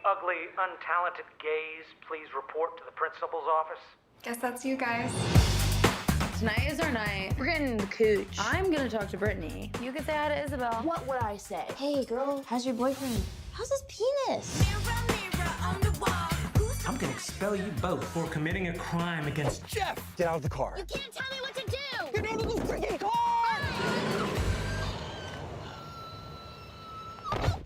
ugly, untalented gays please report to the principal's office? Guess that's you guys. Tonight is our night. We're getting the cooch. I'm gonna talk to Brittany. You can say hi to Isabel. What would I say? Hey, girl, how's your boyfriend? How's his penis? I'm gonna expel you both for committing a crime against Jeff. Get out of the car. You can't tell me what to do! Get out of the freaking car!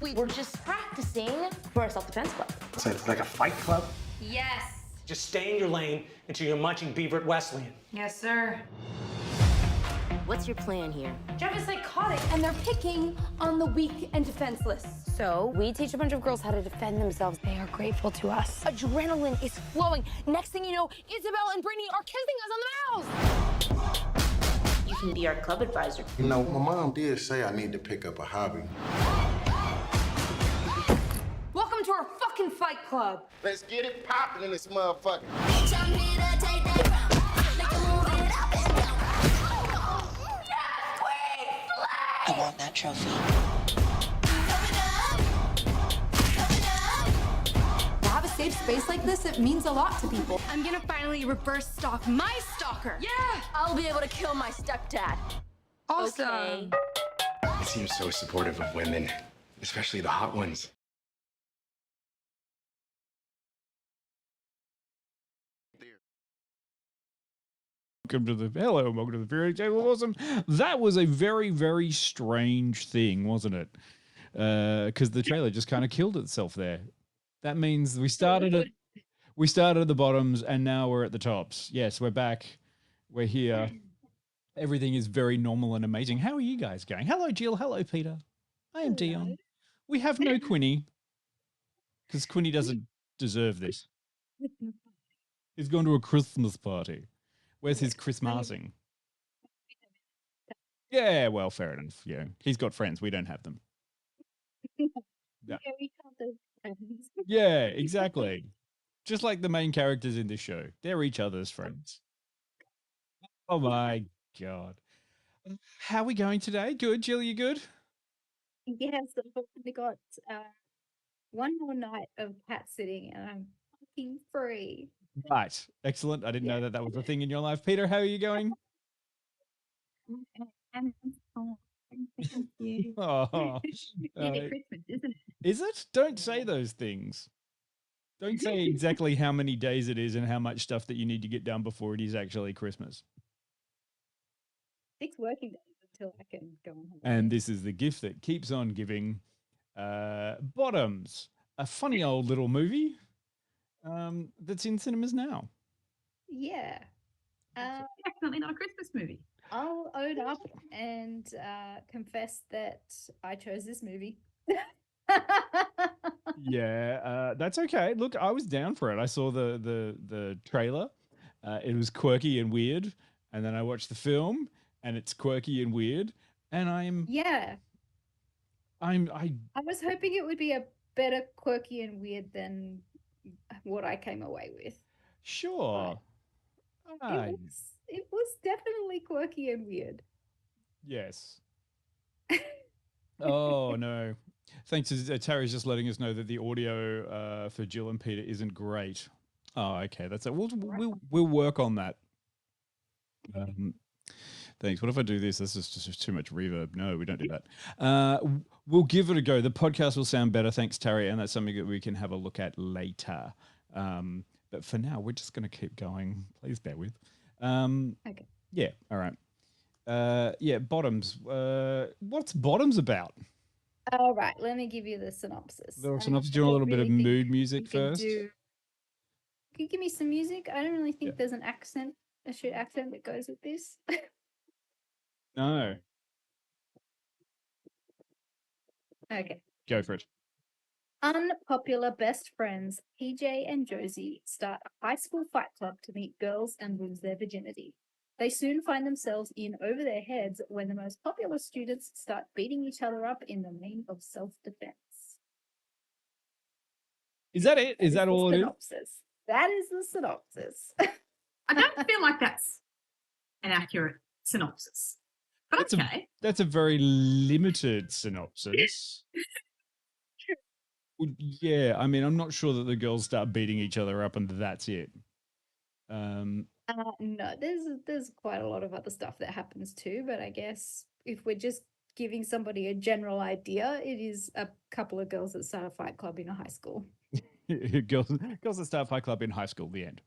We were just practicing for a self-defense club. So it's like a fight club? Yes. Just stay in your lane until you're munching beaver at Wesleyan. Yes, sir. What's your plan here? Jeff is psychotic, and they're picking on the weak and defenseless. So we teach a bunch of girls how to defend themselves. They are grateful to us. Adrenaline is flowing. Next thing you know, Isabel and Brittany are kissing us on the mouth. You can be our club advisor. You know, my mom did say I need to pick up a hobby. Welcome to our fucking fight club. Let's get it popping in this motherfucker. I want that trophy. To have a safe space like this, it means a lot to people. I'm gonna finally reverse stalk my stalker. Yeah! I'll be able to kill my stepdad. Awesome. Okay. He seems so supportive of women, especially the hot ones. Welcome to the Fairy Tale Awesome. That was a very, very strange thing, wasn't it? Because the trailer just kind of killed itself there. That means we started at the bottoms and now we're at the tops. Yes, we're back. We're here. Everything is very normal and amazing. How are you guys going? Hello, Jill. Hello, Peter. I am Dion. We have no Quinny because Quinny doesn't deserve this. He's gone to a Christmas party. Where's his Christmasing? Yeah, well, fair enough. Yeah, he's got friends. We don't have them. Yeah. Yeah, exactly. Just like the main characters in this show. They're each other's friends. Oh my God. How are we going today? Good. Jill, you good? Yes, I've only got one more night of cat sitting and I'm fucking free. Right. Excellent. I didn't know that was a thing in your life. Peter, how are you going? I'm fine. Thank you. Oh, Nearly Christmas, isn't it? is it? Don't say those things. Don't say exactly how many days it is and how much stuff that you need to get done before it is actually Christmas. 6 working days until I can go on holiday. And this is the gift that keeps on giving. Bottoms, a funny old little movie that's in cinemas now. Yeah. Definitely not a Christmas movie. I'll own up and confess that I chose this movie. Yeah, that's okay. Look, I was down for it. I saw the trailer. It was quirky and weird, and then I watched the film, and it's quirky and weird. And Yeah. I I was hoping it would be a better quirky and weird than what I came away with. sure. It was definitely quirky and weird. Yes. Oh no. Thanks. Terry's just letting us know that the audio for Jill and Peter isn't great. Oh, okay. That's it. We'll work on that. Thanks. What if I do this? This is just too much reverb. No, we don't do that. We'll give it a go. The podcast will sound better. Thanks, Terry. And that's something that we can have a look at later. But for now, we're just going to keep going. Please bear with. Okay. Yeah. All right. Yeah. Bottoms. What's Bottoms about? All right. Let me give you the synopsis. Do a little bit of mood music first. Can you give me some music? I don't really think there's a accent that goes with this. No. Okay. Go for it. Unpopular best friends PJ and Josie start a high school fight club to meet girls and lose their virginity. They soon find themselves in over their heads when the most popular students start beating each other up in the name of self-defense. Is that it? Is that all it is? Synopsis. That is the synopsis. I don't feel like that's an accurate synopsis. But okay. That's a very limited synopsis. Yeah, I mean, I'm not sure that the girls start beating each other up and that's it. No, there's quite a lot of other stuff that happens too, but I guess if we're just giving somebody a general idea, it is a couple of girls that start a fight club in a high school. girls that start Fight Club in high school. The end.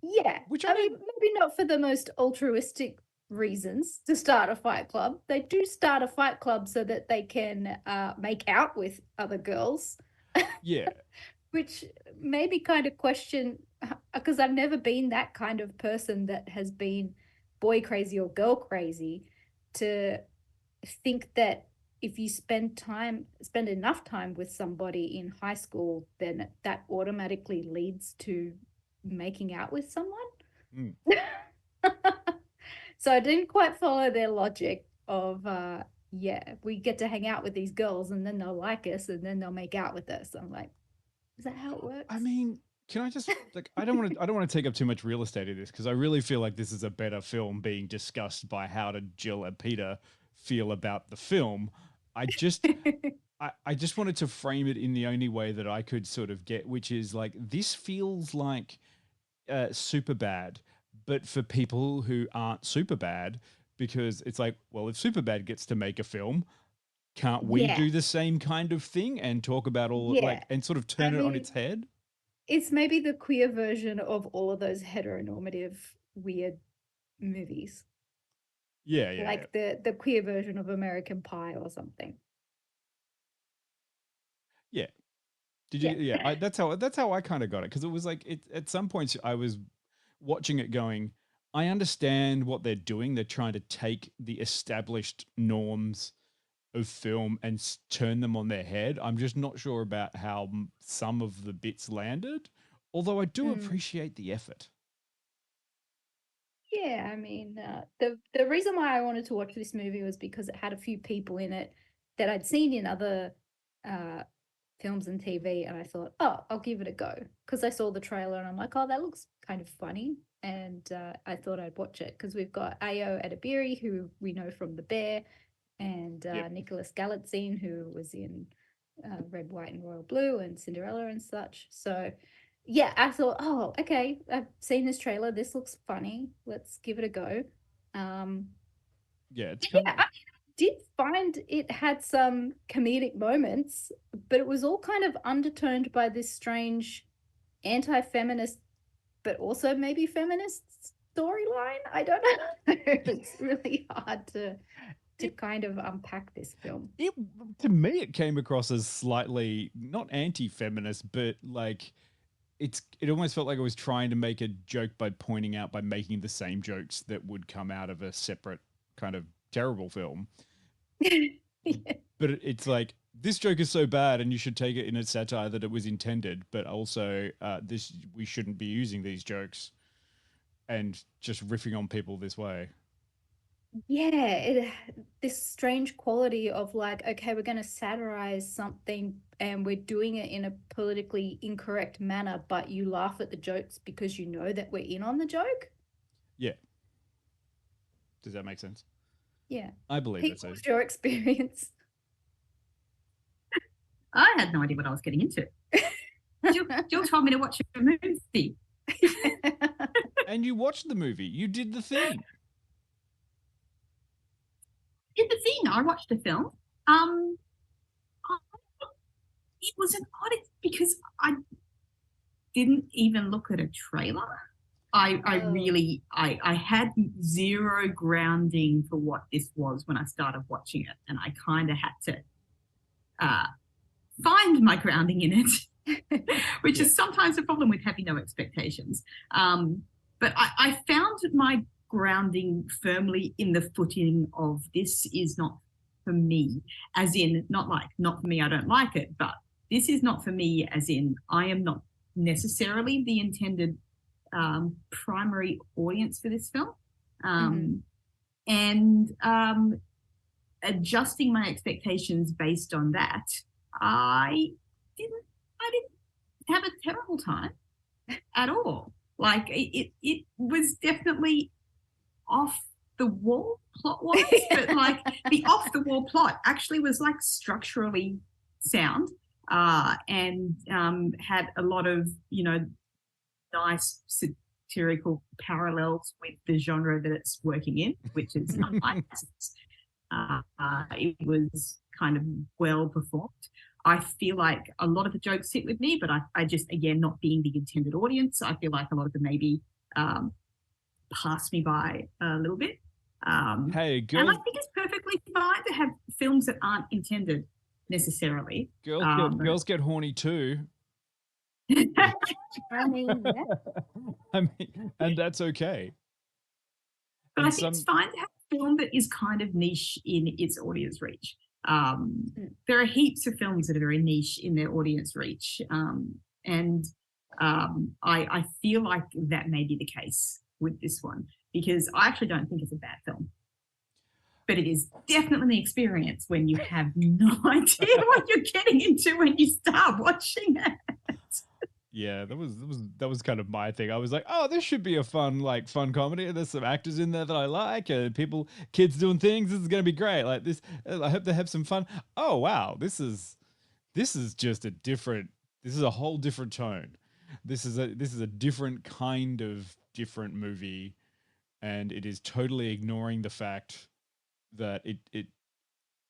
Yeah, Which I mean, maybe not for the most altruistic reasons to start a fight club. They do start a fight club so that they can make out with other girls. Yeah. Which maybe kind of question, because I've never been that kind of person that has been boy crazy or girl crazy, to think that if you spend enough time with somebody in high school, then that automatically leads to making out with someone. Mm. So I didn't quite follow their logic of yeah, we get to hang out with these girls and then they'll like us and then they'll make out with us. I'm like, is that how it works? I mean, can I just like I don't want to take up too much real estate in this because I really feel like this is a better film being discussed by how did Jill and Peter feel about the film. I just I just wanted to frame it in the only way that I could sort of get, which is like this feels like super bad, but for people who aren't super bad, because it's like, well, if Superbad gets to make a film, can't we Yeah. do the same kind of thing and talk about all Yeah. like and sort of turn I it on mean, its head? It's maybe the queer version of all of those heteronormative weird movies. Yeah, yeah. Like the queer version of American Pie or something. Yeah. Did you? Yeah, that's how I kind of got it, because it was like it at some points I was watching it going, I understand what they're doing. They're trying to take the established norms of film and turn them on their head. I'm just not sure about how some of the bits landed, although I do appreciate the effort. Yeah, I mean, the reason why I wanted to watch this movie was because it had a few people in it that I'd seen in other films and TV, and I thought, oh, I'll give it a go, because I saw the trailer and I'm like, oh, that looks kind of funny, and I thought I'd watch it because we've got Ayo Edebiri, who we know from The Bear, and Nicholas Galitzine, who was in Red, White, and Royal Blue and Cinderella and such. So yeah, I thought, oh, okay, I've seen this trailer. This looks funny. Let's give it a go. Yeah, it's I did find it had some comedic moments, but it was all kind of undertoned by this strange anti-feminist, but also maybe feminist storyline. I don't know. It's really hard to kind of unpack this film. To me, it came across as slightly not anti-feminist, but like it almost felt like it was trying to make a joke by making the same jokes that would come out of a separate kind of terrible film. But it's like, this joke is so bad and you should take it in a satire that it was intended, but also we shouldn't be using these jokes and just riffing on people this way. Yeah, this strange quality of like, okay, we're going to satirize something and we're doing it in a politically incorrect manner, but you laugh at the jokes because you know that we're in on the joke. Yeah. Does that make sense? Yeah. I believe Pete, that's what's your experience? I had no idea what I was getting into. Jill told me to watch a movie. And you watched the movie. You did the thing. Did the thing. I watched the film. It was an odd because I didn't even look at a trailer. I had zero grounding for what this was when I started watching it, and I kind of had to find my grounding in it, which is sometimes a problem with having no expectations. But I found my grounding firmly in the footing of this is not for me, as in not for me, I don't like it, but this is not for me, as in I am not necessarily the intended primary audience for this film. And adjusting my expectations based on that, I didn't have a terrible time at all. Like it was definitely off the wall plot-wise, but like the off the wall plot actually was like structurally sound. and had a lot of, nice satirical parallels with the genre that it's working in, which is nice. It was kind of well performed. I feel like a lot of the jokes sit with me, but I just, again, not being the intended audience, I feel like a lot of them maybe passed me by a little bit. Hey, and girls, I think it's perfectly fine to have films that aren't intended necessarily. girls get horny too. I mean, yeah. I mean, and that's okay. But And I think it's fine to have a film that is kind of niche in its audience reach. There are heaps of films that are very niche in their audience reach. And I feel like that may be the case with this one, because I actually don't think it's a bad film. But it is definitely an experience when you have no idea what you're getting into when you start watching it. Yeah, that was kind of my thing. I was like, oh, this should be a fun comedy. There's some actors in there that I like, and kids doing things. This is gonna be great. Like this, I hope they have some fun. Oh wow, this is just a different. This is a whole different tone. This is a different kind of different movie, and it is totally ignoring the fact that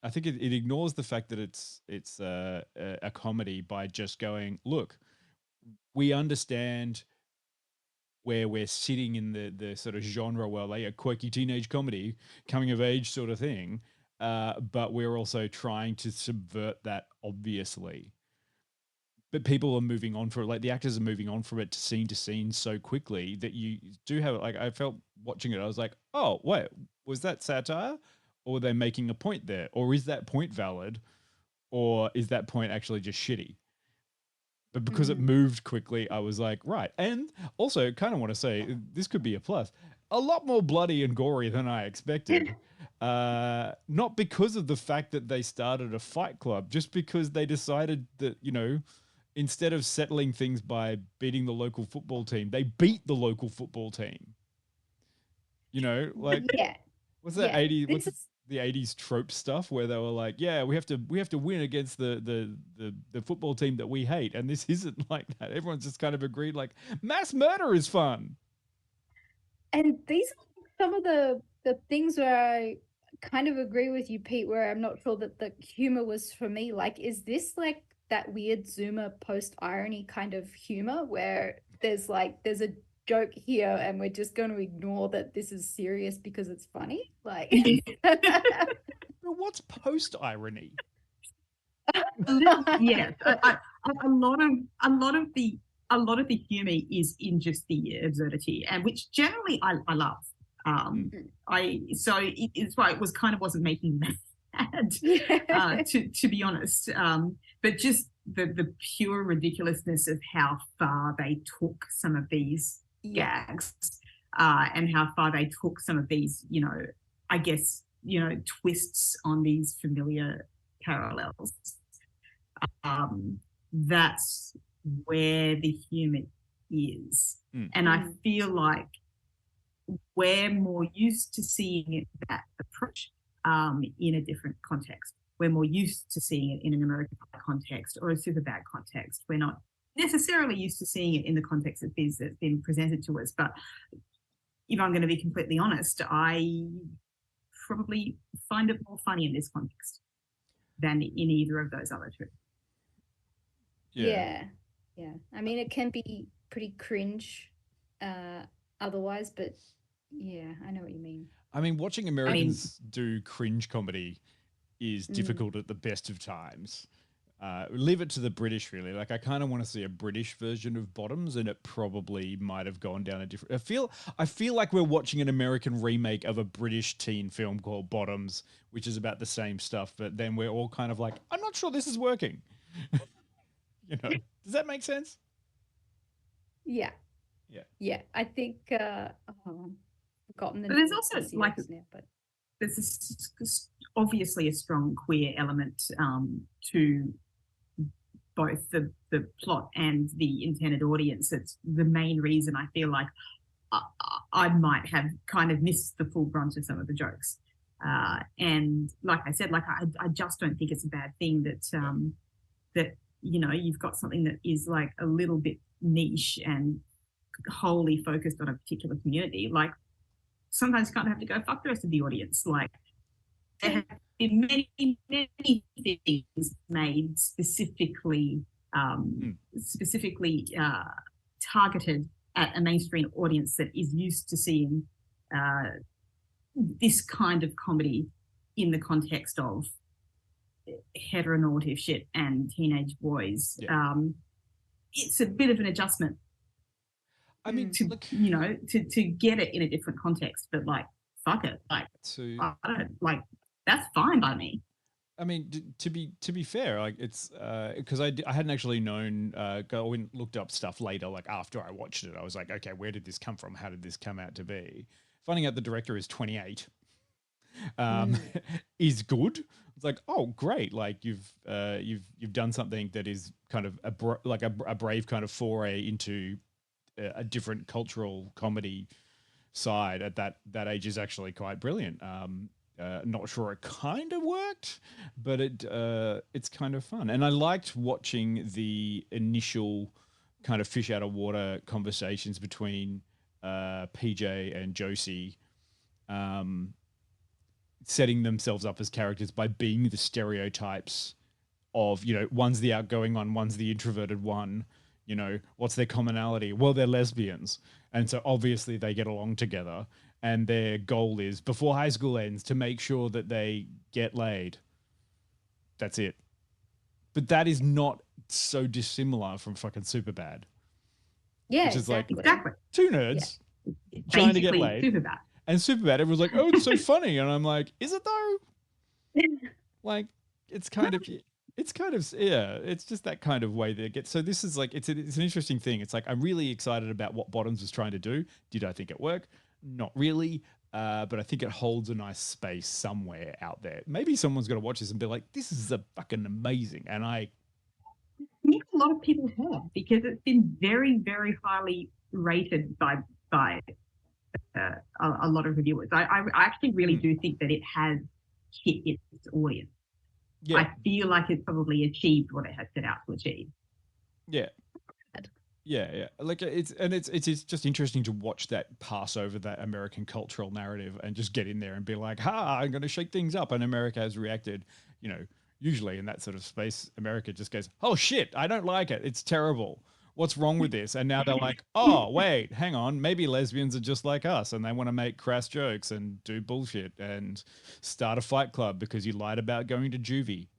I think it ignores the fact that it's a comedy by just going, look, we understand where we're sitting in the sort of genre, well, like a quirky teenage comedy, coming of age sort of thing, but we're also trying to subvert that, obviously. But people are moving on from it, like the actors are moving on from it to scene so quickly that you do have, like, I felt watching it, I was like, oh, wait, was that satire? Or were they making a point there? Or is that point valid? Or is that point actually just shitty? But because it moved quickly, I was like, right. And also, kind of want to say, this could be a plus. A lot more bloody and gory than I expected. Not because of the fact that they started a fight club, just because they decided that, instead of settling things by beating the local football team, they beat the local football team. Like, Yeah. what's that Yeah. 80s? What's the 80s trope stuff where they were like, yeah, we have to win against the football team that we hate, and this isn't like that. Everyone's just kind of agreed, like, mass murder is fun. And these are some of the things where I kind of agree with you, Pete, where I'm not sure that the humor was for me. Like, is this like that weird Zoomer post-irony kind of humor where there's a joke here and we're just going to ignore that this is serious because it's funny? Like, What's post-irony? Yeah, a lot of the humor is in just the absurdity, and which generally I love. It's why it wasn't making me mad, to be honest. But just the pure ridiculousness of how far they took some of these gags, and how far they took some of these, I guess, twists on these familiar parallels. That's where the humor is. And I feel like we're more used to seeing that approach in a different context. We're more used to seeing it in an American context or a Superbad context. We're not necessarily used to seeing it in the context of this that's been presented to us. But if I'm going to be completely honest, I probably find it more funny in this context than in either of those other two. Yeah. I mean, it can be pretty cringe otherwise, but yeah, I know what you mean. I mean, watching Americans do cringe comedy is difficult at the best of times. Leave it to the British, really. Like, I kind of want to see a British version of Bottoms, and it probably might have gone down a different. I feel like we're watching an American remake of a British teen film called Bottoms, which is about the same stuff, but then we're all kind of like, I'm not sure this is working. Does that make sense? Yeah. I think forgotten the. But there's also there's obviously a strong queer element to both the plot and the intended audience. It's the main reason I feel like I might have kind of missed the full brunt of some of the jokes. And like I said, like I just don't think it's a bad thing that you've got something that is like a little bit niche and wholly focused on a particular community, like sometimes you kind of have to go fuck the rest of the audience. Like there have been many, many things made specifically targeted at a mainstream audience that is used to seeing this kind of comedy in the context of heteronormative shit and teenage boys. Yeah. It's a bit of an adjustment. I mean, to to get it in a different context, but like fuck it, like I don't like that's fine by me. I mean, to be fair, like it's because I hadn't actually known. Go and looked up stuff later, like after I watched it. I was like, okay, where did this come from? How did this come out to be? Finding out the director is 28 is good. It's like, oh, great! Like you've done something that is kind of a brave kind of foray into a different cultural comedy side at that age is actually quite brilliant. Not sure it kind of worked, but it's kind of fun. And I liked watching the initial kind of fish out of water conversations between PJ and Josie, setting themselves up as characters by being the stereotypes of, one's the outgoing one, one's the introverted one. What's their commonality? Well, they're lesbians. And so obviously they get along together. And their goal is, before high school ends, to make sure that they get laid. That's it. But that is not so dissimilar from fucking Superbad. Yeah, which is exactly. like two nerds trying to get laid. Superbad. And Superbad, everyone's like, oh, it's so funny. And I'm like, is it though? Like, it's kind of, yeah, it's just that kind of way that it gets. So this is like, it's an interesting thing. It's like, I'm really excited about what Bottoms was trying to do. Did I think it worked? Not really. But I think it holds a nice space somewhere out there. Maybe someone's going to watch this and be like, this is a fucking amazing. And I think a lot of people have, because it's been very, very highly rated by a lot of reviewers. I actually really do think that it has hit its audience. Yeah. I feel like it's probably achieved what it has set out to achieve. Yeah. Yeah. Like it's just interesting to watch that pass over that American cultural narrative and just get in there and be like, ha, I'm going to shake things up. And America has reacted, usually in that sort of space, America just goes, oh shit, I don't like it. It's terrible. What's wrong with this? And now they're like, oh, wait, hang on. Maybe lesbians are just like us and they want to make crass jokes and do bullshit and start a fight club because you lied about going to juvie.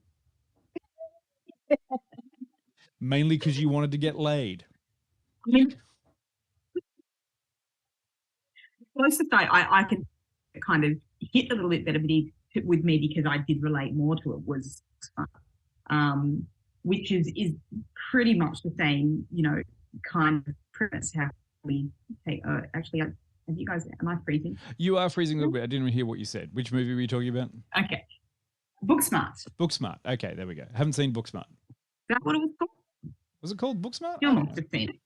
Mainly because you wanted to get laid. Closest I can kind of hit a little bit better with me because I did relate more to it was, which is pretty much the same, kind of premise. How we take. Actually, have you guys? Am I freezing? You are freezing a little bit. I didn't hear what you said. Which movie were you talking about? Okay, Booksmart. Booksmart. Okay, there we go. Haven't seen Booksmart. Is that what it was called? Was it called Booksmart? You must have seen it.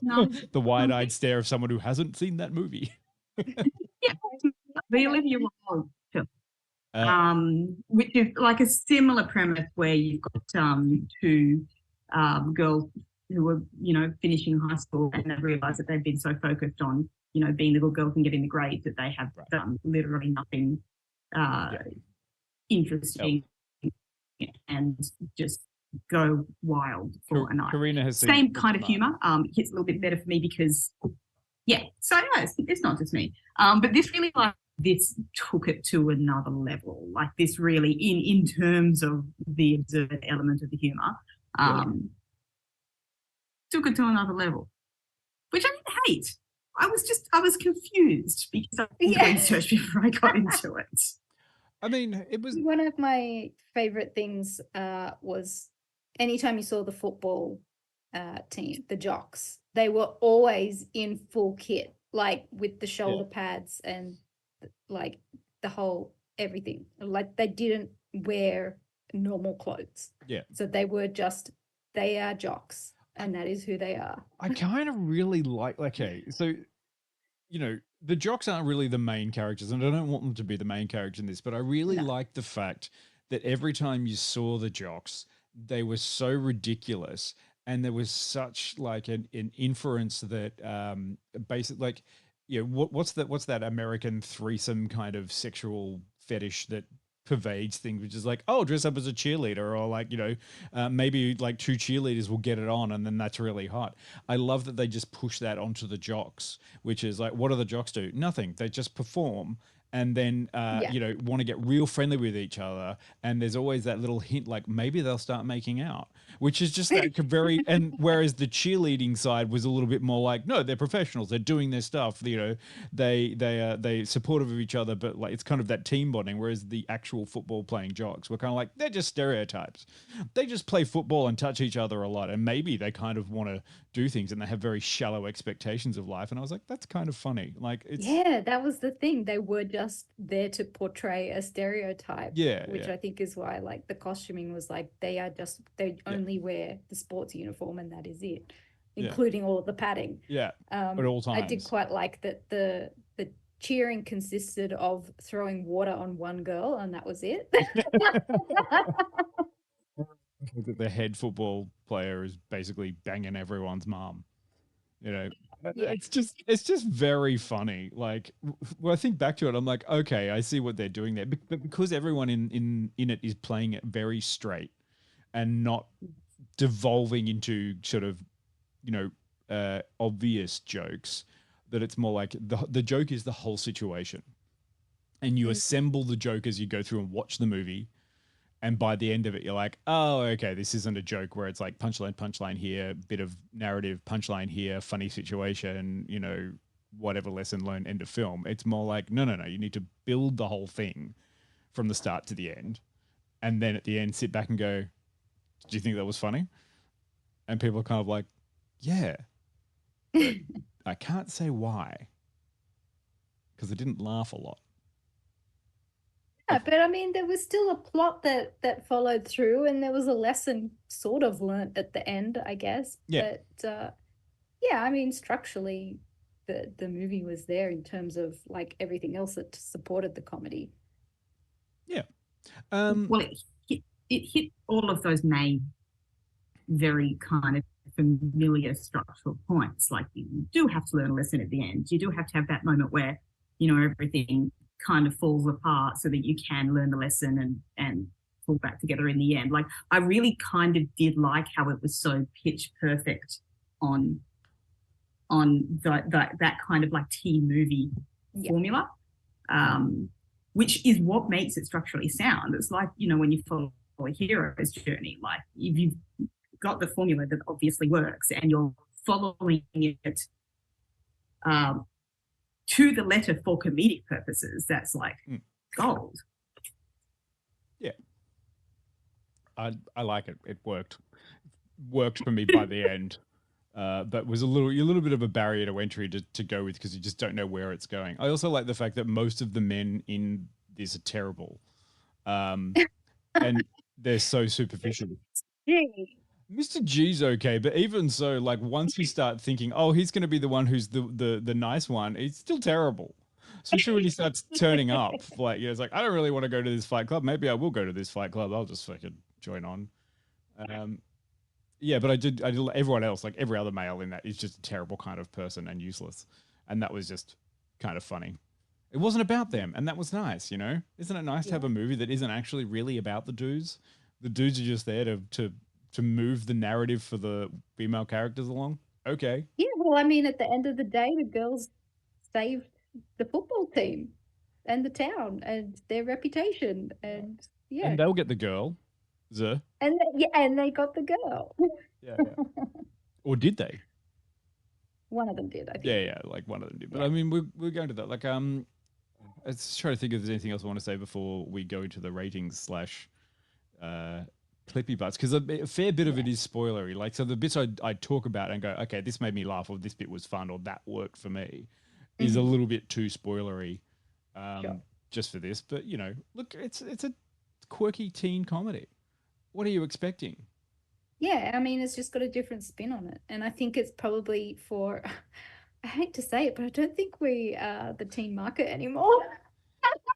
No. The wide-eyed stare of someone who hasn't seen that movie. Yeah, the Olivia Wilde film, which is like a similar premise where you've got two girls who are, finishing high school and they realise that they've been so focused on, being little girls and getting the grades that they have done literally nothing interesting and just go wild for a night. Karina has same kind of humor. Hits a little bit better for me because, so no, it's not just me. But this really this took it to another level. Like this really, in terms of the absurd element of the humor, took it to another level, which I didn't hate. I was confused because I did research before I got into it. I mean, it was one of my favorite things. Was anytime you saw the football team, the Jocks, they were always in full kit, like with the shoulder pads and like the whole everything. Like they didn't wear normal clothes. Yeah. So they are Jocks, and that is who they are. I kind of really like, okay, so, the Jocks aren't really the main characters, and I don't want them to be the main character in this, but I really like the fact that every time you saw the Jocks, they were so ridiculous, and there was such like an inference that basic like what's that American threesome kind of sexual fetish that pervades things, which is like, oh, dress up as a cheerleader, or like, maybe like two cheerleaders will get it on and then that's really hot. I love that they just push that onto the jocks, which is like, what do the jocks do? Nothing. They just perform, and then Yeah. want to get real friendly with each other, and there's always that little hint like maybe they'll start making out, which is just like a very and whereas the cheerleading side was a little bit more like, no, they're professionals, they're doing their stuff, they supportive of each other, but like it's kind of that team bonding, whereas the actual football playing jocks were kind of like, they're just stereotypes, they just play football and touch each other a lot, and maybe they kind of want to do things and they have very shallow expectations of life. And I was like, that's kind of funny, like it's Yeah, that was the thing. They were just there to portray a stereotype. Yeah, Which yeah. I think is why like the costuming was like they only wear the sports uniform and that is it, Yeah. including all of the padding. Yeah, at all I did times. quite like that the cheering consisted of throwing water on one girl and that was it. That the head football player is basically banging everyone's mom. Yeah. It's just very funny. Like when I think back to it, I'm like, okay, I see what they're doing there. But because everyone in it is playing it very straight and not devolving into sort of, obvious jokes, that it's more like the joke is the whole situation. And you assemble the joke as you go through and watch the movie. And by the end of it, you're like, oh, okay, this isn't a joke where it's like punchline here, bit of narrative, punchline here, funny situation, whatever lesson learned, end of film. It's more like, no, you need to build the whole thing from the start to the end. And then at the end, sit back and go, do you think that was funny? And people are kind of like, yeah. But I can't say why. Because I didn't laugh a lot. Yeah, but I mean, there was still a plot that followed through, and there was a lesson sort of learnt at the end, I guess. Yeah. But yeah, I mean, structurally, the movie was there in terms of like everything else that supported the comedy. Yeah. Well, it hit all of those main, very kind of familiar structural points. Like you do have to learn a lesson at the end. You do have to have that moment where, everything kind of falls apart so that you can learn the lesson and pull back together in the end. Like I really kind of did like how it was so pitch perfect on that kind of like teen movie formula, which is what makes it structurally sound. It's like, when you follow a hero's journey, like if you've got the formula that obviously works and you're following it to the letter for comedic purposes, that's like gold. Yeah. I like it. It worked for me by the end. But was a little bit of a barrier to entry to go with, because you just don't know where it's going. I also like the fact that most of the men in this are terrible. And they're so superficial. Mr. G's okay, but even so, like once you start thinking, oh, he's going to be the one who's the nice one, he's still terrible. Especially when he starts turning up, like it's like, I don't really want to go to this fight club. Maybe I will go to this fight club. I'll just fucking join on. Yeah, but I did. Everyone else, like every other male in that, is just a terrible kind of person and useless, and that was just kind of funny. It wasn't about them, and that was nice. Isn't it nice to have a movie that isn't actually really about the dudes? The dudes are just there to move the narrative for the female characters along. Okay. Yeah, well, I mean, at the end of the day, the girls saved the football team and the town and their reputation, and yeah, And they'll get the girl. and they got the girl. Yeah. Or did they? One of them did, I think. Yeah, like one of them did. But I mean, we're going to that. Like, let's try to think if there's anything else I want to say before we go into the ratings / clippy butts, because a fair bit of it is spoilery. Like, so the bits I talk about and go, okay, this made me laugh, or this bit was fun, or that worked for me, is a little bit too spoilery, just for this. But look, it's a quirky teen comedy. What are you expecting? Yeah, I mean, it's just got a different spin on it, and I think it's probably for. I hate to say it, but I don't think we are the teen market anymore.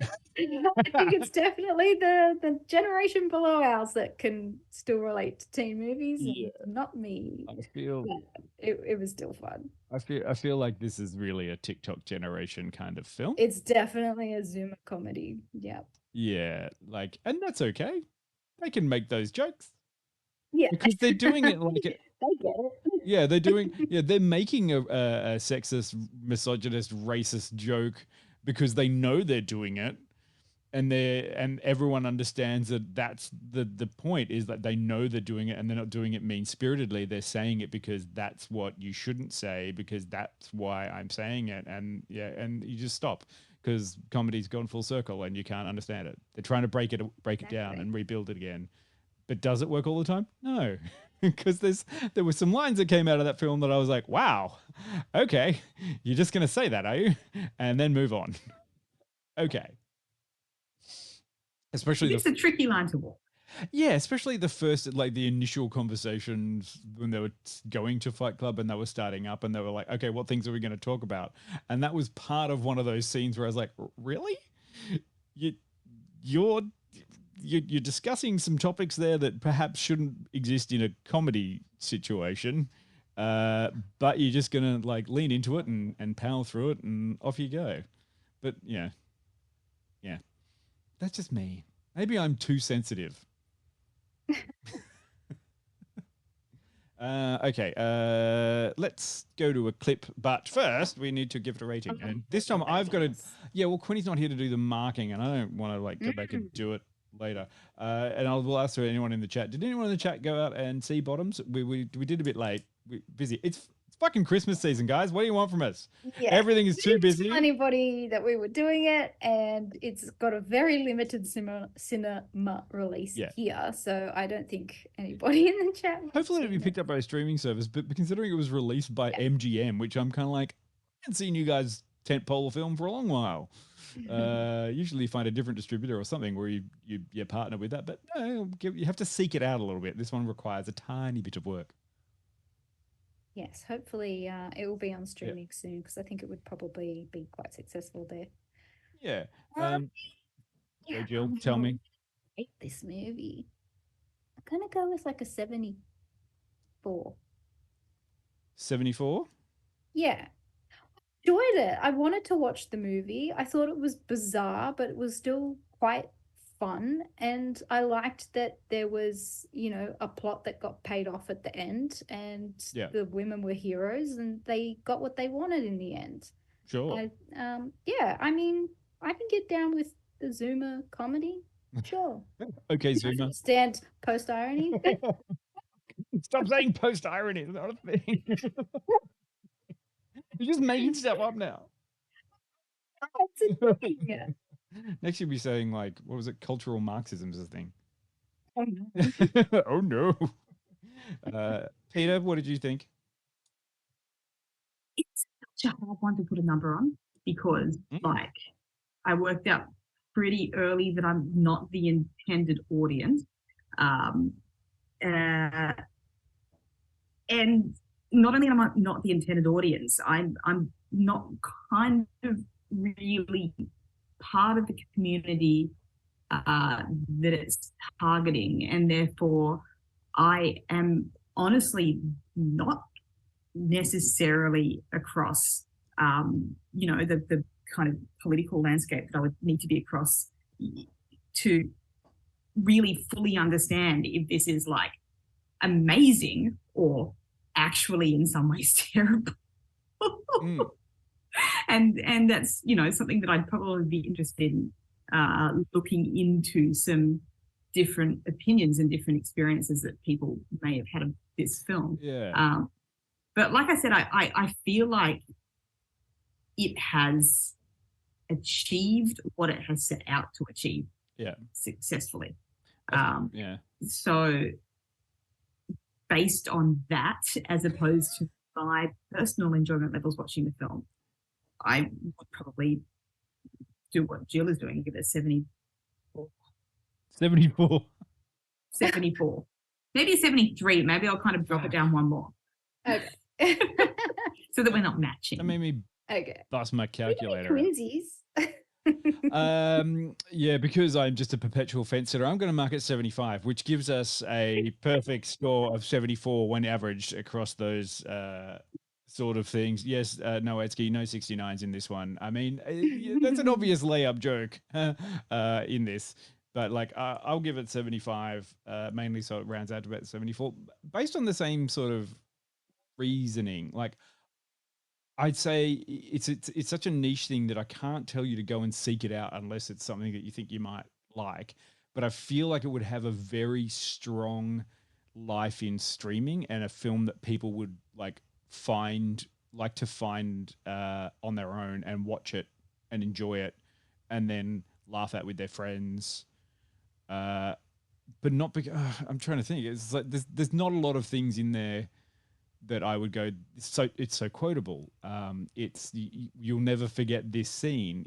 I think it's definitely the generation below ours that can still relate to teen movies, and not me. I feel But it was still fun. I feel like this is really a TikTok generation kind of film. It's definitely a Zoomer comedy. Yeah. Yeah, like, and that's okay. They can make those jokes Yeah. because they're doing it like it. They get it. Yeah, they're making a sexist, misogynist, racist joke because they know they're doing it, and everyone understands that that's the point, is that they know they're doing it and they're not doing it mean-spiritedly. They're saying it because that's what you shouldn't say, because that's why I'm saying it. And and you just stop, because comedy's gone full circle and you can't understand it. They're trying to break it down and rebuild it again. But does it work all the time? No. Because there were some lines that came out of that film that I was like, wow, okay, you're just going to say that, are you? And then move on. Okay. Especially It's a tricky line to walk. Yeah, especially the first, like the initial conversations when they were going to Fight Club and they were starting up and they were like, okay, what things are we going to talk about? And that was part of one of those scenes where I was like, really? You're discussing some topics there that perhaps shouldn't exist in a comedy situation, but you're just going to like lean into it and power through it and off you go. But yeah, that's just me. Maybe I'm too sensitive. Okay, let's go to a clip, but first we need to give it a rating. And this time I've got to, well, Quinny's not here to do the marking, and I don't want to like go back and do it later. And we'll ask for anyone in the chat. Did anyone in the chat go out and see Bottoms? We did a bit late. We're busy. It's fucking Christmas season, guys. What do you want from us? Yeah. Everything is too busy. Tell anybody that we were doing it, and it's got a very limited cinema release here, so I don't think anybody in the chat. Hopefully it'll be picked up by a streaming service, but considering it was released by MGM, which I'm kind of like, I haven't seen you guys tentpole film for a long while. Usually you find a different distributor or something where you partner with that, but no, you have to seek it out a little bit. This one requires a tiny bit of work. Yes, hopefully it will be on streaming soon, because I think it would probably be quite successful there. Yeah. So Jill, tell me. I hate this movie. I'm going to go with like a 74. 74? Yeah. Enjoyed it. I wanted to watch the movie. I thought it was bizarre, but it was still quite fun, and I liked that there was, a plot that got paid off at the end, and the women were heroes and they got what they wanted in the end. Sure. I mean, I can get down with the Zoomer comedy. Sure. Okay, Zoomer. Stand post-irony. Stop saying post-irony. It's not a thing. You're just making stuff up now. Yeah. Next you'll be saying, like, what was it? Cultural Marxism is a thing. Oh, no. Oh, no. Peter, what did you think? It's such a hard one to put a number on, because, like, I worked out pretty early that I'm not the intended audience. And not only am I not the intended audience, I'm not kind of really part of the community that it's targeting, and therefore I am honestly not necessarily across the kind of political landscape that I would need to be across to really fully understand if this is like amazing or actually in some ways terrible. And that's, something that I'd probably be interested in looking into some different opinions and different experiences that people may have had of this film. Yeah. But like I said, I feel like it has achieved what it has set out to achieve successfully. So based on that, as opposed to my personal enjoyment levels watching the film, I would probably do what Jill is doing and give it a 74. 74. 74. Maybe a 73. Maybe I'll kind of drop it down one more. Okay. So that we're not matching. That made me bust my calculator. Twinsies. Yeah, because I'm just a perpetual fence sitter, I'm going to mark it 75, which gives us a perfect score of 74 when averaged across those sort of things. Yes, no, Etsky, no 69s in this one. I mean, that's an obvious layup joke in this. But like, I'll give it 75, mainly so it rounds out to about 74, based on the same sort of reasoning. Like, I'd say it's such a niche thing that I can't tell you to go and seek it out unless it's something that you think you might like. But I feel like it would have a very strong life in streaming, and a film that people would like to find on their own and watch it and enjoy it, and then laugh at with their friends. But not because I'm trying to think. It's like there's not a lot of things in there that I would go, it's so quotable. You'll never forget this scene.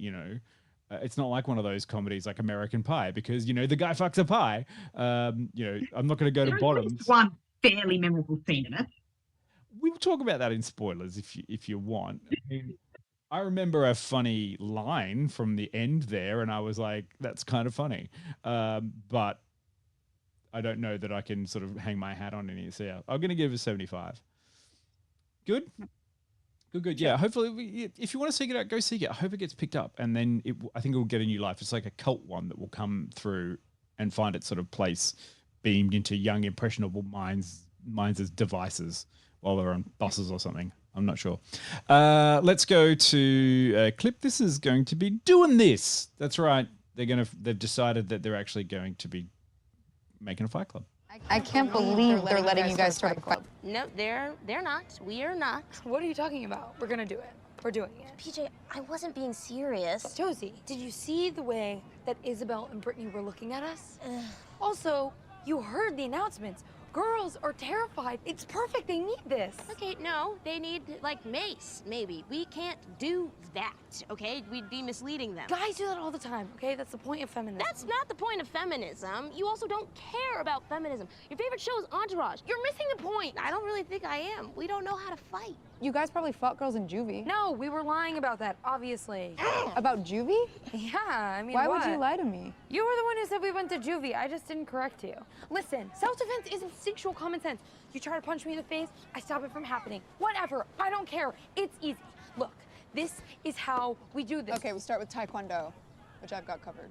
It's not like one of those comedies like American Pie, because the guy fucks a pie. I'm not going to go to bottoms. One fairly memorable scene in it. We'll talk about that in spoilers if you want. I remember a funny line from the end there, and I was like, that's kind of funny. But I don't know that I can sort of hang my hat on any. So yeah, I'm going to give it 75. Good. Yeah, hopefully, if you want to seek it out, go seek it. I hope it gets picked up, and then I think it will get a new life. It's like a cult one that will come through and find its sort of place beamed into young, impressionable minds as devices while they're on buses or something. I'm not sure. Let's go to a clip. This is going to be doing this. That's right. They've decided that they're actually going to be making a fight club. I can't believe they're letting you guys start a fight. No, they're not. We are not. What are you talking about? We're gonna do it. We're doing it. PJ, I wasn't being serious. Josie, did you see the way that Isabel and Brittany were looking at us? Also, you heard the announcements. Girls are terrified. It's perfect. They need this. Okay, no, they need, like, mace, maybe. We can't do that, okay? We'd be misleading them. Guys do that all the time, okay? That's the point of feminism. That's not the point of feminism. You also don't care about feminism. Your favorite show is Entourage. You're missing the point. I don't really think I am. We don't know how to fight. You guys probably fought girls in juvie. No, we were lying about that, obviously. About juvie? Yeah, I mean, Why would you lie to me? You were the one who said we went to juvie. I just didn't correct you. Listen, self-defense is instinctual common sense. You try to punch me in the face, I stop it from happening. Whatever, I don't care. It's easy. Look, this is how we do this. Okay, we start with Taekwondo, which I've got covered.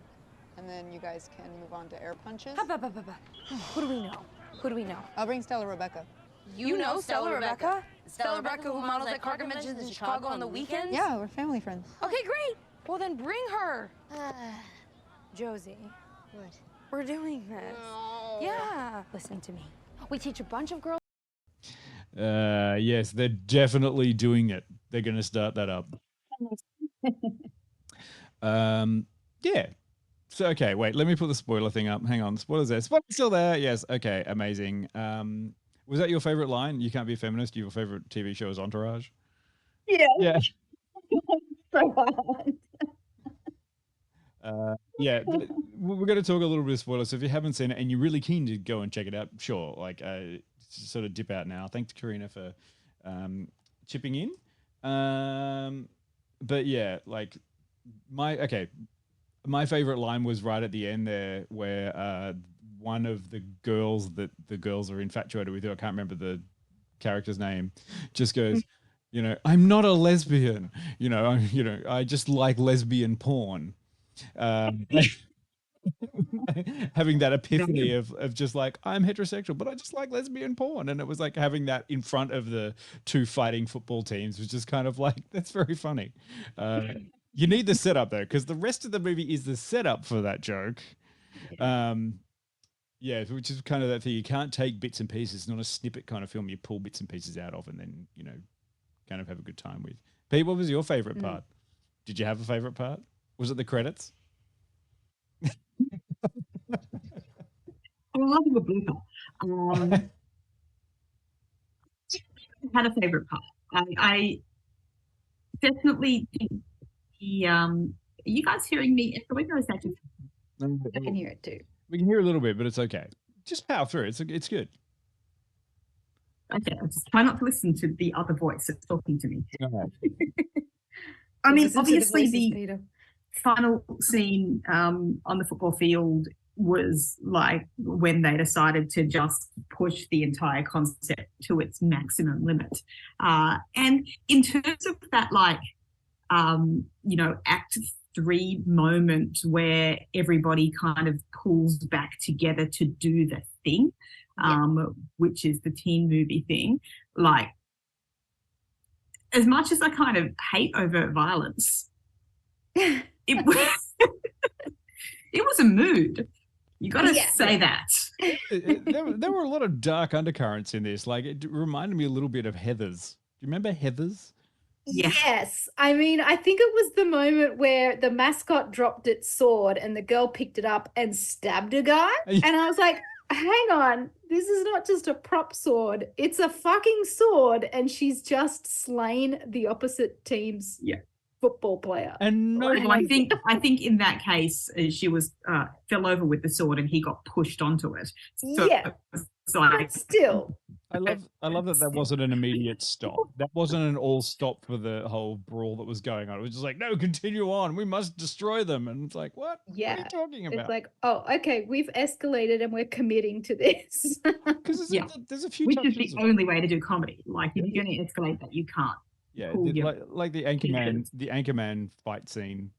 And then you guys can move on to air punches. Who do we know? Who do we know? I'll bring Stella Rebecca. You know Stella Rebecca? Stella Rebecca who models at car conventions in Chicago on the weekends? Yeah, we're family friends. Okay, great. Well, then bring her. Josie. What? We're doing this. No. Yeah. Listen to me. We teach a bunch of girls. Yes, they're definitely doing it. They're going to start that up. Yeah. So, okay, wait, let me put the spoiler thing up. Hang on. Spoiler's there. Spoiler's still there. Yes. Okay. Amazing. Was that your favorite line? You can't be a feminist. Your favorite TV show is Entourage? Yeah. Yeah. So hard. Yeah, we're going to talk a little bit of spoilers. So if you haven't seen it and you're really keen to go and check it out, sure. Like, sort of dip out now. Thanks, Karina, for chipping in. But yeah, like my favorite line was right at the end there, where one of the girls that the girls are infatuated with, who I can't remember the character's name, just goes, I'm not a lesbian. I just like lesbian porn. Having that epiphany of just like, I'm heterosexual, but I just like lesbian porn. And it was like having that in front of the two fighting football teams was just kind of like, that's very funny. You need the setup though, because the rest of the movie is the setup for that joke. Yeah, which is kind of that thing. You can't take bits and pieces. It's not a snippet kind of film. You pull bits and pieces out of and then, kind of have a good time with. Pete, what was your favorite part? Did you have a favorite part? Was it the credits? I love the blooper. Had a favorite part. I definitely think the are you guys hearing me echoing, or is that just I can hear it too. We can hear a little bit, but it's okay. Just power through. It's good. okay? I'll just try not to listen to the other voice that's talking to me. All right. I mean, obviously final scene on the football field was like when they decided to just push the entire concept to its maximum limit. And in terms of that, like, Act 3 moment where everybody kind of pulls back together to do the thing, which is the teen movie thing, like, as much as I kind of hate overt violence, it was it was a mood. You got to say that. There were a lot of dark undercurrents in this. Like, it reminded me a little bit of Heathers. Do you remember Heathers? Yeah. Yes. I mean, I think it was the moment where the mascot dropped its sword and the girl picked it up and stabbed a guy. And I was like, hang on, this is not just a prop sword. It's a fucking sword. And she's just slain the opposite team's football player. And no, I think in that case, she was fell over with the sword and he got pushed onto it. So, but still. I love that wasn't an immediate stop. That wasn't an all stop for the whole brawl that was going on. It was just like, no, continue on. We must destroy them. And it's like, what? Yeah. What are you talking about? It's like, oh, okay, we've escalated and we're committing to this. Because there's a few which is touches the only way to do comedy. Like, if you're going to escalate that, you can't. Yeah, like the Anchorman fight scene,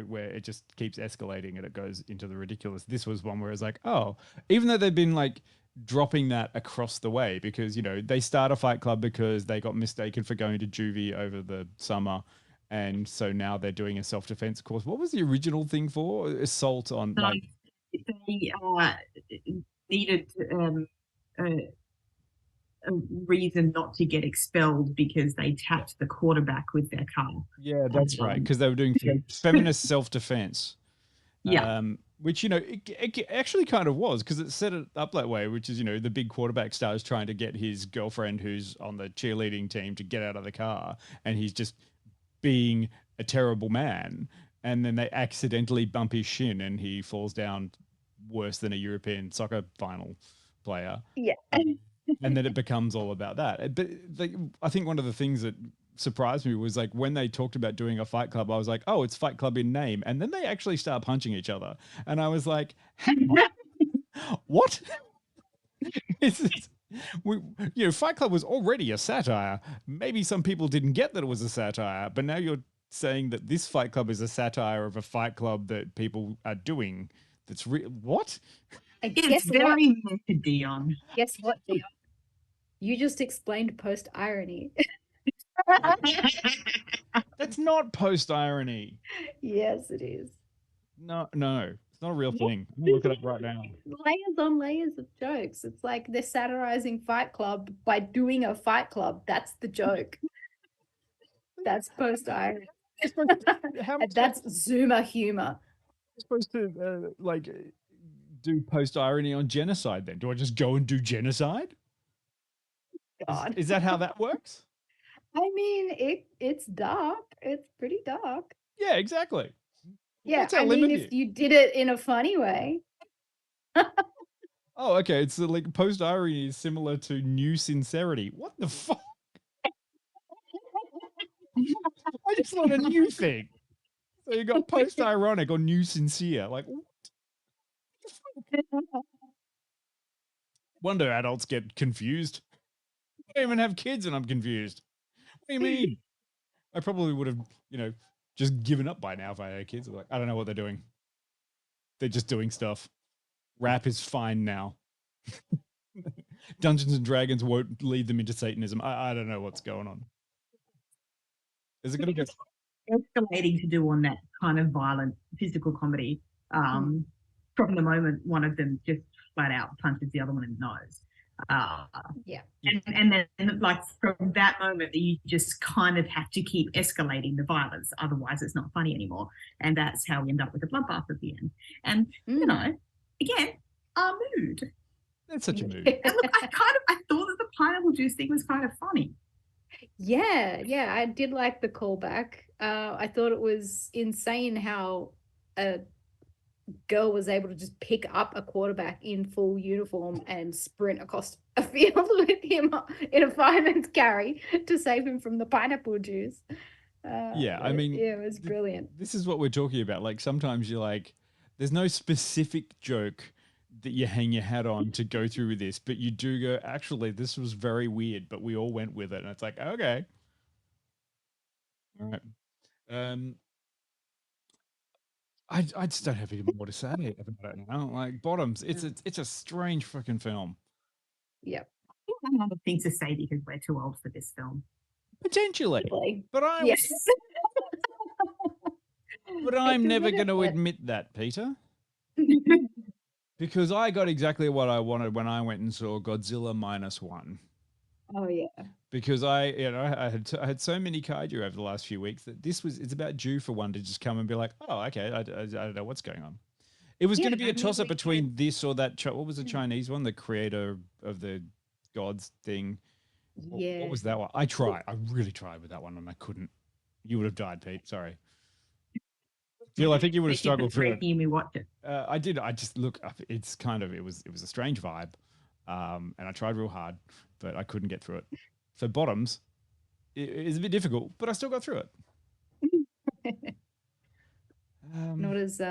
where it just keeps escalating and it goes into the ridiculous. This was one where it's like, oh, even though they've been like dropping that across the way because, they start a fight club because they got mistaken for going to juvie over the summer. And so now they're doing a self-defense course. What was the original thing for? Assault on like... They needed a reason not to get expelled because they tapped the quarterback with their car. Yeah, that's right. Because they were doing feminist self-defense. Yeah. Which, it actually kind of was because it set it up that way, which is, the big quarterback star is trying to get his girlfriend who's on the cheerleading team to get out of the car. And he's just being a terrible man. And then they accidentally bump his shin and he falls down worse than a European soccer final player. Yeah. And then it becomes all about that. But I think one of the things that surprised me was like when they talked about doing a fight club, I was like, oh, it's Fight Club in name. And then they actually start punching each other. And I was like, what? Fight Club was already a satire. Maybe some people didn't get that it was a satire, but now you're saying that this Fight Club is a satire of a fight club that people are doing. That's what? It's very meta, Dion. Guess what, Dion? You just explained post-irony. That's not post-irony. Yes, it is. No, it's not a real thing. I'm gonna look it up right now. Layers on layers of jokes. It's like they're satirizing Fight Club by doing a Fight Club. That's the joke. That's post-irony. That's Zoomer humor. You're supposed to do post-irony on genocide then? Do I just go and do genocide? God. Is that how that works? I mean, it's dark. It's pretty dark. Yeah, exactly. Yeah, I mean, if you did it in a funny way. Oh, okay. It's like post-irony is similar to new sincerity. What the fuck? I just learned a new thing. So you got post-ironic or new sincere. Like, what? Wonder adults get confused. I don't even have kids and I'm confused. What do you mean? I probably would have, just given up by now if I had kids. Like, I don't know what they're doing. They're just doing stuff. Rap is fine now. Dungeons and Dragons won't lead them into Satanism. I don't know what's going on. Is it going to go escalating to do on that kind of violent physical comedy? From the moment one of them just flat out punches the other one in the nose. And then like from that moment you just kind of have to keep escalating the violence, otherwise it's not funny anymore. And that's how we end up with a bloodbath at the end. And again, our mood. That's such a mood. And look, I thought that the pineapple juice thing was kind of funny. Yeah, I did like the callback. I thought it was insane how a girl was able to just pick up a quarterback in full uniform and sprint across a field with him in a fireman's carry to save him from the pineapple juice. Yeah, I mean, yeah, it was brilliant. This is what we're talking about. Like sometimes you're like, there's no specific joke that you hang your hat on to go through with this, but you do go, actually, this was very weird, but we all went with it. And it's like, okay. All right. I just don't have any more to say about it now. Like Bottoms, it's a strange fucking film. Yep. I have other things to say because we're too old for this film. Potentially. But Yes. But I'm never going to admit that, Peter. Because I got exactly what I wanted when I went and saw Godzilla -1. Oh yeah. Because I had so many kaiju over the last few weeks that it's about due for one to just come and be like, oh, okay, I don't know what's going on. It was going to be a toss up between this or that. What was the Chinese one? The creator of the gods thing. Yeah. What was that one? I really tried with that one and I couldn't. You would have died, Pete. Sorry. Jill, I think you would have struggled through it. Me watch it. I did. I just look. It's kind of. It was a strange vibe, and I tried real hard, but I couldn't get through it. So Bottoms is a bit difficult, but I still got through it. Not as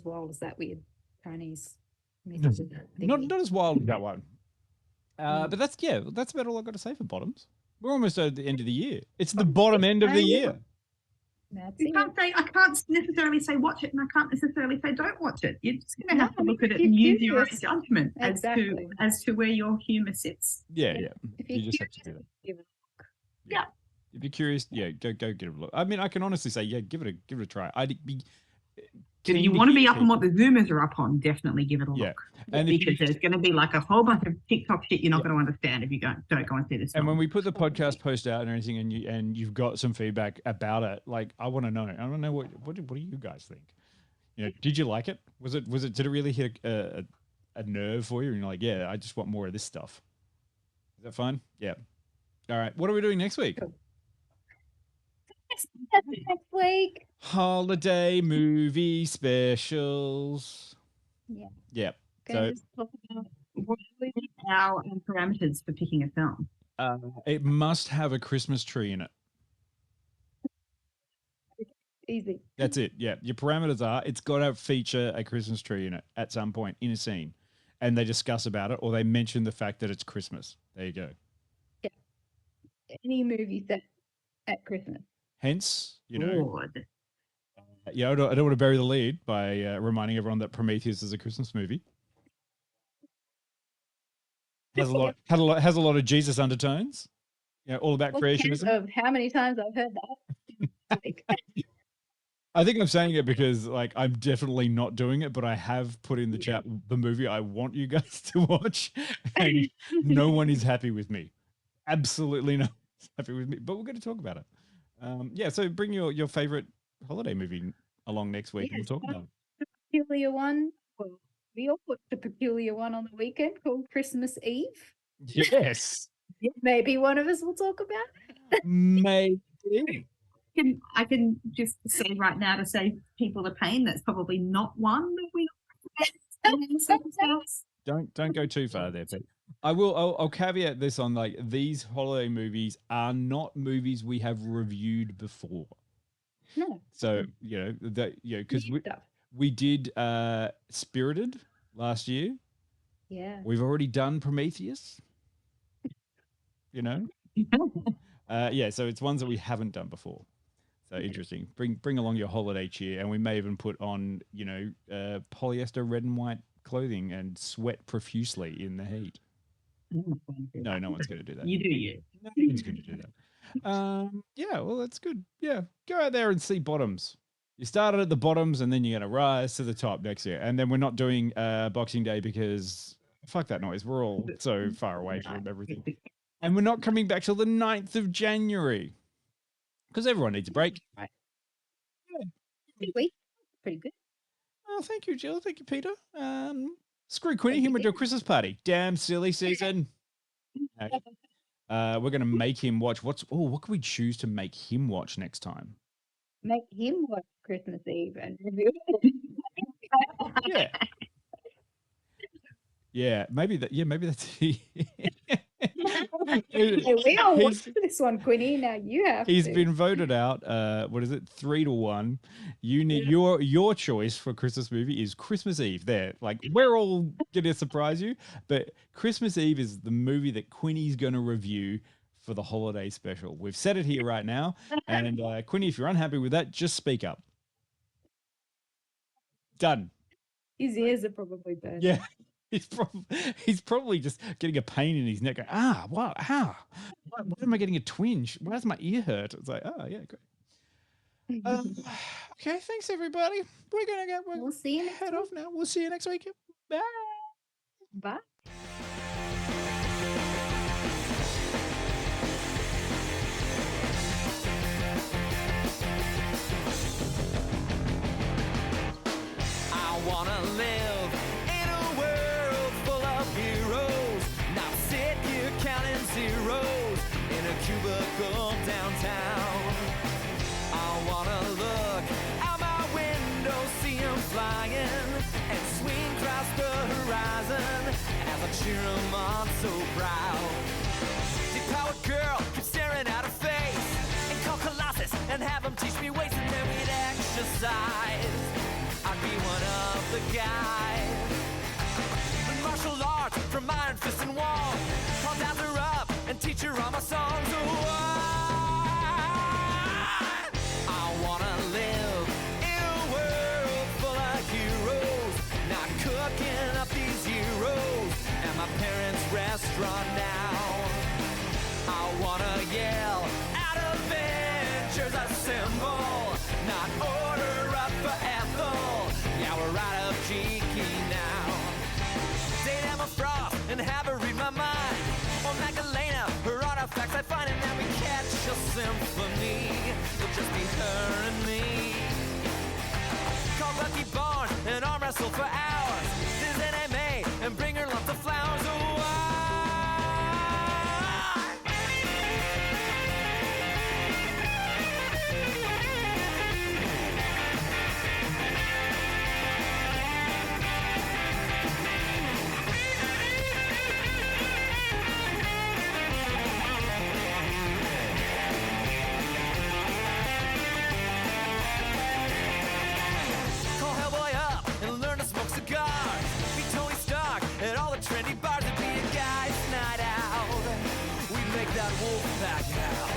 wild as that weird Chinese. Not as wild as that one. But that's about all I've got to say for Bottoms. We're almost at the end of the year. It's the bottom end of the year. I can't necessarily say watch it, and I can't necessarily say don't watch it. You're just going to have to look at it and use your own judgment as to where your humour sits. Yeah. You just have to do that. Yeah. If you're curious, go give it a look. I mean, I can honestly say, give it a try. I'd be. If you want to be up on what the Zoomers are up on, definitely give it a look. And because there's going to be like a whole bunch of TikTok shit you're not going to understand if you don't go and see this. And when we put the podcast post out and everything, and you've got some feedback about it, like I want to know. I want to know what do you guys think? Did you like it? Did it really hit a nerve for you? And you're like, yeah, I just want more of this stuff. Is that fun? Yeah. All right. What are we doing next week? Next week. Holiday movie specials. Yeah. Yep. So, what are our parameters for picking a film? It must have a Christmas tree in it. Easy. That's it. Yeah. Your parameters are it's got to feature a Christmas tree in it at some point in a scene. And they discuss about it or they mention the fact that it's Christmas. There you go. Yeah. Any movie set at Christmas. Hence, I don't Lord. I don't want to bury the lead by reminding everyone that Prometheus is a Christmas movie. Has a lot of Jesus undertones. All about creationism. Of how many times I've heard that. I think I'm saying it because I'm definitely not doing it, but I have put in the chat the movie I want you guys to watch, and no one is happy with me. Absolutely no one's happy with me. But we're going to talk about it. So bring your favorite holiday movie along next week and we'll talk about it. The peculiar one. Well, we all watched a peculiar one on the weekend called Christmas Eve. Yes. Maybe one of us will talk about it. Maybe. I can just say right now to save people the pain, that's probably not one that we Don't go too far there, Pete. I'll caveat this on these holiday movies are not movies we have reviewed before. No. So because we did Spirited last year. Yeah. We've already done Prometheus. So it's ones that we haven't done before. So interesting. Bring along your holiday cheer, and we may even put on polyester red and white clothing and sweat profusely in the heat. No, no one's going to do that. You do you. No one's going to do that. Well, that's good. Yeah, go out there and see Bottoms. You started at the bottoms, and then you're going to rise to the top next year. And then we're not doing Boxing Day because fuck that noise. We're all so far away from everything. And we're not coming back till the 9th of January because everyone needs a break. Right. Yeah. Pretty good. Oh, thank you, Jill. Thank you, Peter. Screw Quinny. He went to a Christmas party. Damn silly season. We're going to make him watch. What can we choose to make him watch next time? Make him watch Christmas Eve and review it. Yeah, maybe that. Yeah, maybe that's. Hey, we all He's- watched this one, Quinny. Now you have He's to. been voted out. What is it? 3-1. You need your choice for Christmas movie is Christmas Eve. There, like we're all gonna surprise you, but Christmas Eve is the movie that Quinny's gonna review for the holiday special. We've said it here right now, and Quinny, if you're unhappy with that, just speak up. Done. His ears are probably burning. Yeah. He's probably just getting a pain in his neck. Going, what? Why am I getting a twinge? Why does my ear hurt? It's like, oh yeah, great. Okay, thanks everybody. We're gonna go. We'll see you next head off now. We'll see you next week. Bye. Bye. I wanna live in a world full of heroes, not sit here counting zeros in a cubicle downtown. I wanna look out my window, see 'em flying, and swing across the horizon as I cheer 'em on so proud. Deep-powered girl keeps staring at her face, and call Colossus and have 'em teach me ways, and then we'd exercise. I'd be one of the guys. Martial arts from iron fist and wall. I'll dance her up and teach her all my songs. Oh, I wanna live in a world full of heroes, not cooking up these heroes at my parents' restaurant now. I wanna yell out Avengers assemble, not order up for Ethel. Yeah, we're out of Kiki now. Date Emma Frost and have her read my mind. Or Magdalena, her artifacts I find, and then we catch a symphony. It'll just be her and me. Call Lucky Barnes and arm wrestle for hours. Visit NMA and bring her lots of flowers. Oh, call Hellboy up and learn to smoke cigars. Be Tony Stark at all the trendy bars. It'd be a guy's night out. We'd make that wolf pack now.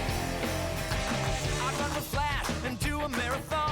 I'd run with Flash and do a marathon.